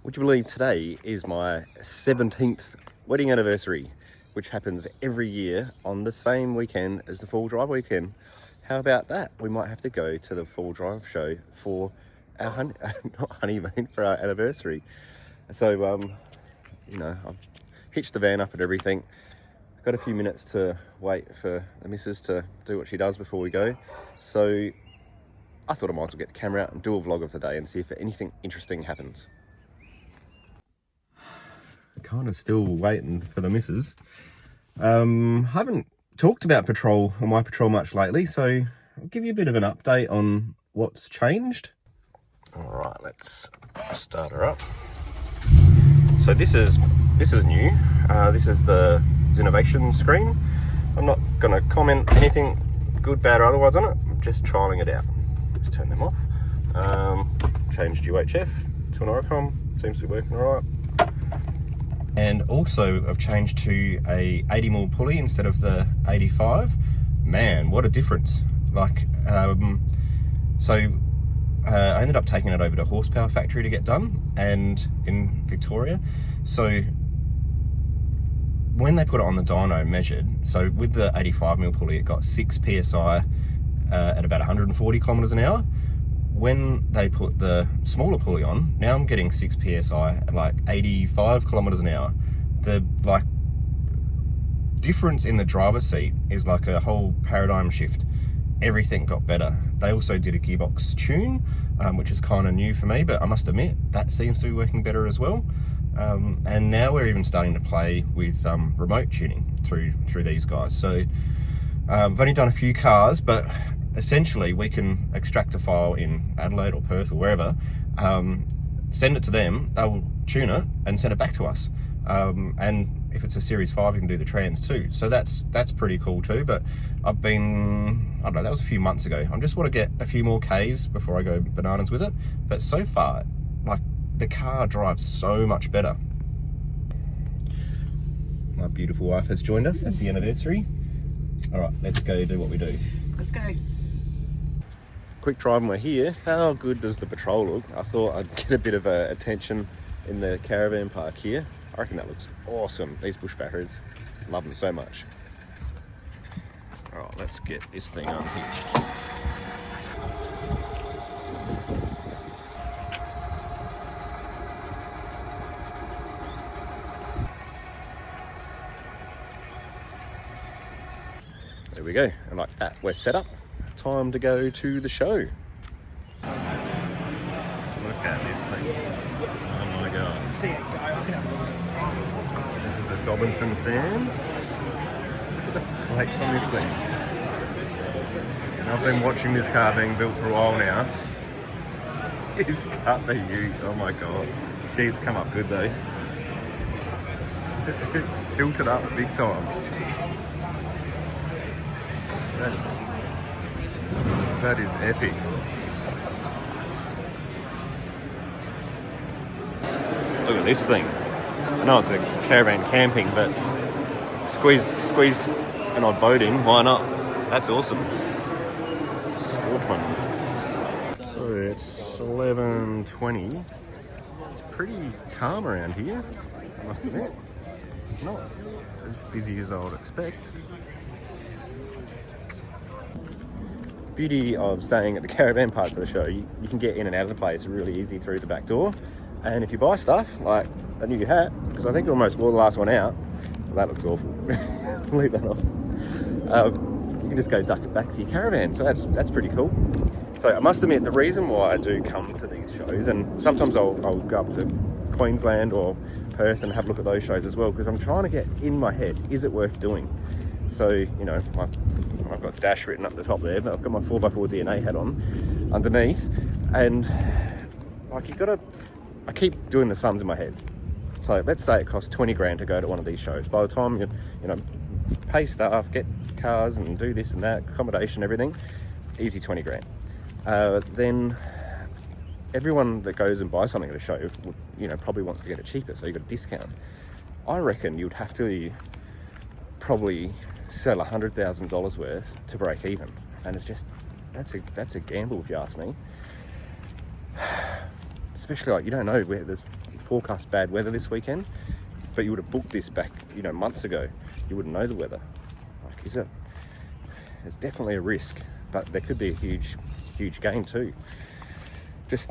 Would you believe today is my 17th wedding anniversary, which happens every year on the same weekend as the Fall Drive weekend. How about that? We might have to go to the Fall Drive show for our not honeymoon, for our anniversary. So, I've hitched the van up and everything. I've got a few minutes to wait for the missus to do what she does before we go. So I thought I might as well get the camera out and do a vlog of the day and see if anything interesting happens. Kind of still waiting for the missus. Haven't talked about Patrol or my Patrol much lately, so I'll give you a bit of an update on what's changed. All right, let's start her up. So this is new. This is the innovation screen. I'm not going to comment anything good, bad, or otherwise on it. I'm just trialing it out. Let's turn them off. Changed UHF to an Oricom. Seems to be working all right. And also I've changed to a 80mm pulley instead of the 85. Man, what a difference. Like, I ended up taking it over to Horsepower Factory to get done, and in Victoria. So when they put it on the dyno measured, so with the 85mm pulley, it got 6 PSI at about 140 kilometers an hour. When they put the smaller pulley on, now I'm getting 6 PSI at like 85 kilometers an hour. The difference in the driver's seat is like a whole paradigm shift. Everything got better. They also did a gearbox tune, which is kind of new for me, but I must admit that seems to be working better as well. And now we're even starting to play with remote tuning through these guys. So I've only done a few cars, but essentially we can extract a file in Adelaide or Perth or wherever, send it to them, they'll tune it and send it back to us. And if it's a Series 5, you can do the trans too. So that's pretty cool too. But I don't know, that was a few months ago. I just want to get a few more Ks before I go bananas with it. But so far, like, the car drives so much better. My beautiful wife has joined us at the anniversary. All right, let's go do what we do. Let's go. Quick drive when we're here. How good does the Patrol look? I thought I'd get a bit of attention in the caravan park here. I reckon that looks awesome. These bushbackers, love them so much. All right, let's get this thing unhitched. There we go, and like that, we're set up. Time to go to the show. Look at this thing. Oh my god. See it go. This is the Dobinson stand. Look at the plates on this thing. And I've been watching this car being built for a while now. It's cut the ute. Oh my god. Gee, it's come up good though. It's tilted up big time. That is epic. Look at this thing. I know it's a caravan camping, but squeeze an odd boat in, why not? That's awesome. Sportman. So it's 11:20. It's pretty calm around here, I must admit. Not as busy as I would expect. Beauty of staying at the caravan park for the show, you can get in and out of the place really easy through the back door. And if you buy stuff like a new hat, because I think you almost wore the last one out, well, that looks awful. Leave that off. You can just go duck it back to your caravan, so that's pretty cool. So I must admit, the reason why I do come to these shows, and sometimes I'll go up to Queensland or Perth and have a look at those shows as well, because I'm trying to get in my head, is it worth doing? So, you know, I've got Dash written up the top there, but I've got my 4x4 DNA hat on underneath, and like, I keep doing the sums in my head. So let's say it costs 20 grand to go to one of these shows. By the time you pay staff, get cars and do this and that, accommodation, everything, easy 20 grand. Then everyone that goes and buys something at a show, probably wants to get it cheaper, so you got a discount. I reckon you'd have to probably sell $100,000 worth to break even, and it's just that's a gamble if you ask me. Especially, like, you don't know where there's forecast bad weather this weekend, but you would have booked this back, you know, months ago. You wouldn't know the weather. Like, is it? It's definitely a risk, but there could be a huge gain too. Just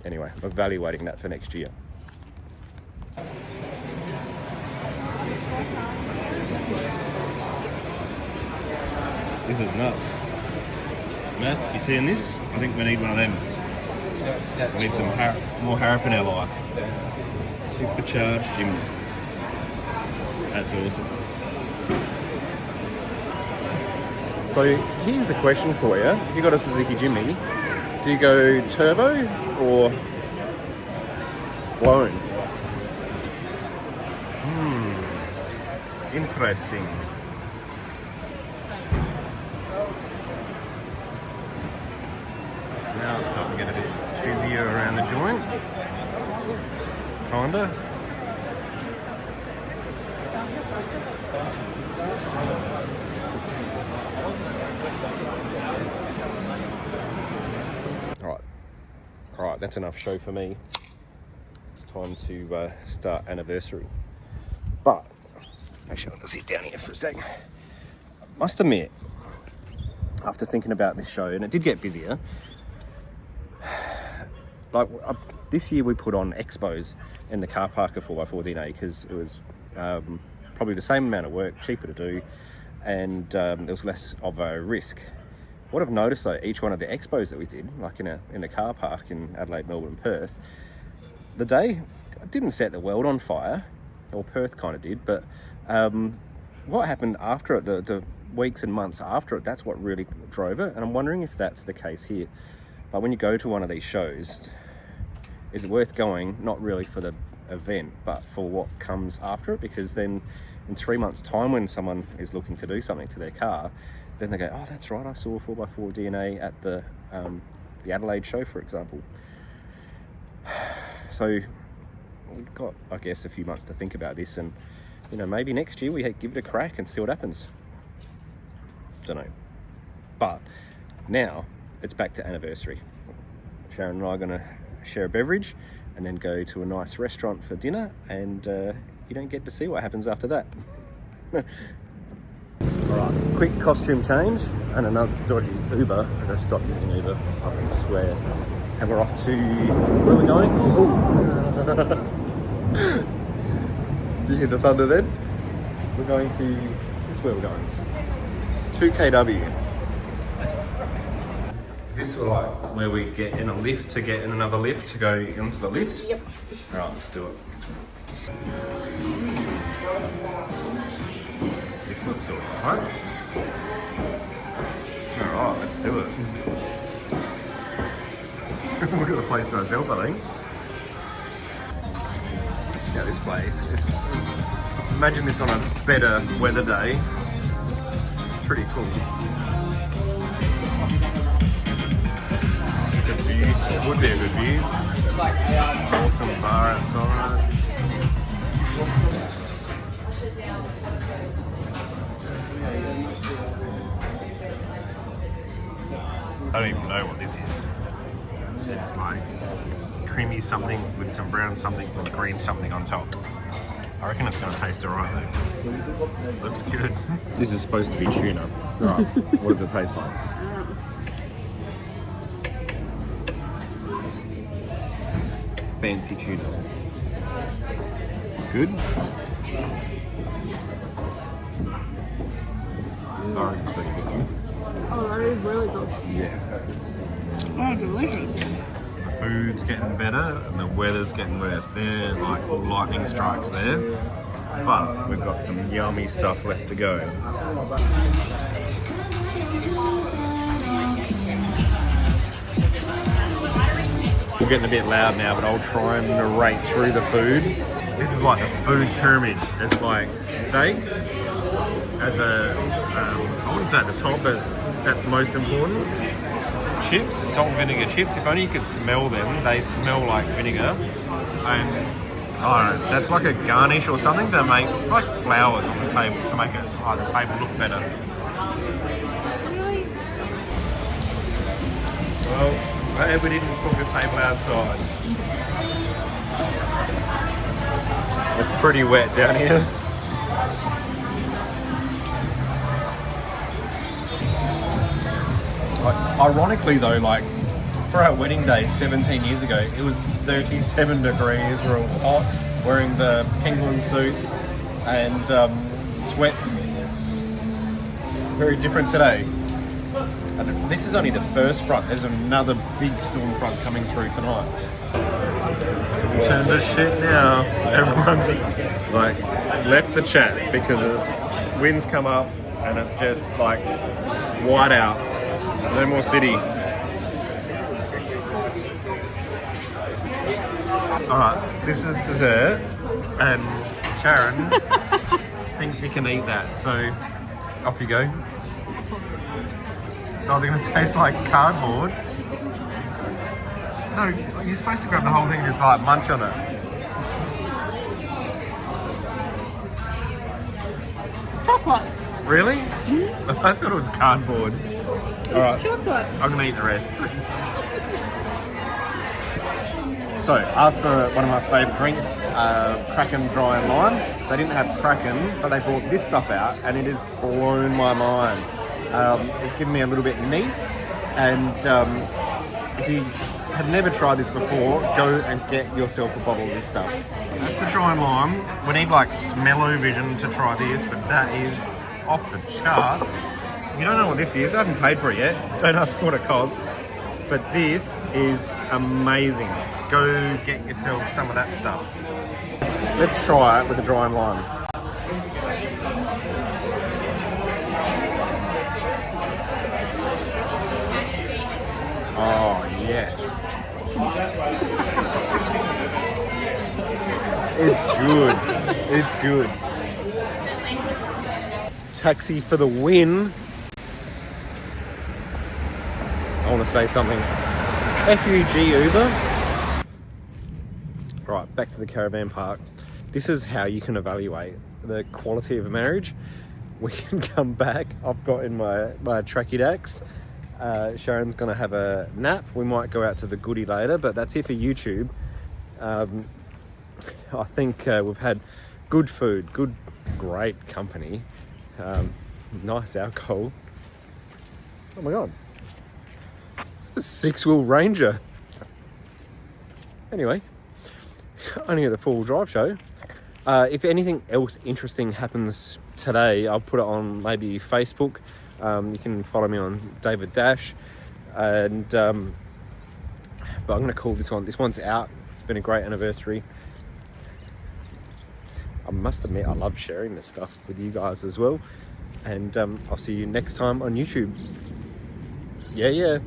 anyway, evaluating that for next year. This is nuts. Matt, you seeing this? I think we need one of them. We need some more harrop in our life. Supercharged gym. That's awesome. So here's the question for you. If you got a Suzuki Jimny, do you go turbo or blown? Interesting. Now it's starting to get a bit busier around the joint. Kinda. Alright, that's enough show for me. It's time to start anniversary. But, actually I'm gonna sit down here for a sec. I must admit, after thinking about this show, and it did get busier, like this year we put on expos in the car park of 4x4 DNA because it was probably the same amount of work, cheaper to do, and there was less of a risk. What I've noticed though, each one of the expos that we did, like in a car park in Adelaide, Melbourne and Perth, the day didn't set the world on fire, or Perth kind of did, but what happened after it, the weeks and months after it, that's what really drove it. And I'm wondering if that's the case here. Like when you go to one of these shows, is it worth going, not really for the event, but for what comes after it? Because then in 3 months time, when someone is looking to do something to their car, then they go, oh, that's right, I saw 4x4 DNA at the Adelaide show, for example. So we've got, I guess, a few months to think about this, and you know, maybe next year we give it a crack and see what happens. Don't know. But now it's back to anniversary. Sharon and I are going to share a beverage and then go to a nice restaurant for dinner, and you don't get to see what happens after that. Alright, quick costume change and another dodgy Uber. I'm going to stop using Uber, I can swear. And we're off to, where are we going? Did you hear the thunder then? We're going to, where we're going? 2KW. Is this like where we get in a lift to get in another lift to go into the lift? Yep. Alright, let's do it. This looks alright. Alright, let's do it. We've got the place to ourselves, I think. Yeah, this place. Imagine this on a better weather day. It's pretty cool. Good view. It would be a good view. Awesome bar outside. I don't even know what this is. It's like creamy something with some brown something with green something on top. I reckon it's going to taste alright though. Looks good. This is supposed to be tuna. Right. What does it taste like? Fancy tuna. Good? I reckon it's pretty good. Oh, that is really good. Yeah. Oh, delicious. The food's getting better and the weather's getting worse. There, like lightning strikes there. But we've got some yummy stuff left to go. We're getting a bit loud now, but I'll try and narrate through the food. This is like the food pyramid. It's like steak as a, I wouldn't say at the top, but that's most important. Chips, salt and vinegar chips. If only you could smell them, they smell like vinegar. And I don't know, that's like a garnish or something to make, it's like flowers on the table to make it, the table look better. Really? Well, I hope we didn't cook the table outside. It's pretty wet down here. Ironically though, like for our wedding day 17 years ago, it was 37 degrees. We were all hot, wearing the penguin suits and sweat. Very different today. And this is only the first front. There's another big storm front coming through tonight. Turn to shit now. Everyone's like left the chat because winds come up and it's just like white out. No more city. Alright, this is dessert and Sharon thinks you can eat that, so off you go. It's either going to taste like cardboard. No, you're supposed to grab the whole thing and just like munch on it. It's chocolate. Really? I thought it was cardboard. It's chocolate. I'm going to eat the rest. So, asked for one of my favourite drinks, Kraken Dry and Lime. They didn't have Kraken, but they brought this stuff out and it has blown my mind. It's given me a little bit neat, and if you have never tried this before, go and get yourself a bottle of this stuff. That's the Dry and Lime. We need like smell-o-vision to try this, but that is off the chart. If you don't know what this is, I haven't paid for it yet. Don't ask me what it costs. But this is amazing. Go get yourself some of that stuff. Let's try it with the Dry and Lime. Oh, yes. It's good. It's good. Taxi for the win. I want to say something. FUG Uber. Right, back to the caravan park. This is how you can evaluate the quality of a marriage. We can come back. I've got in my tracky dacks. Sharon's going to have a nap. We might go out to the goodie later, but that's it for YouTube. I think we've had good food, great company, nice alcohol. Oh my God. It's a 6-wheel Ranger. Anyway, only at the 4-wheel drive show. If anything else interesting happens today, I'll put it on maybe Facebook. You can follow me on David Dash, and but I'm going to call this one. This one's out. It's been a great anniversary. I must admit, I love sharing this stuff with you guys as well. And I'll see you next time on YouTube. Yeah.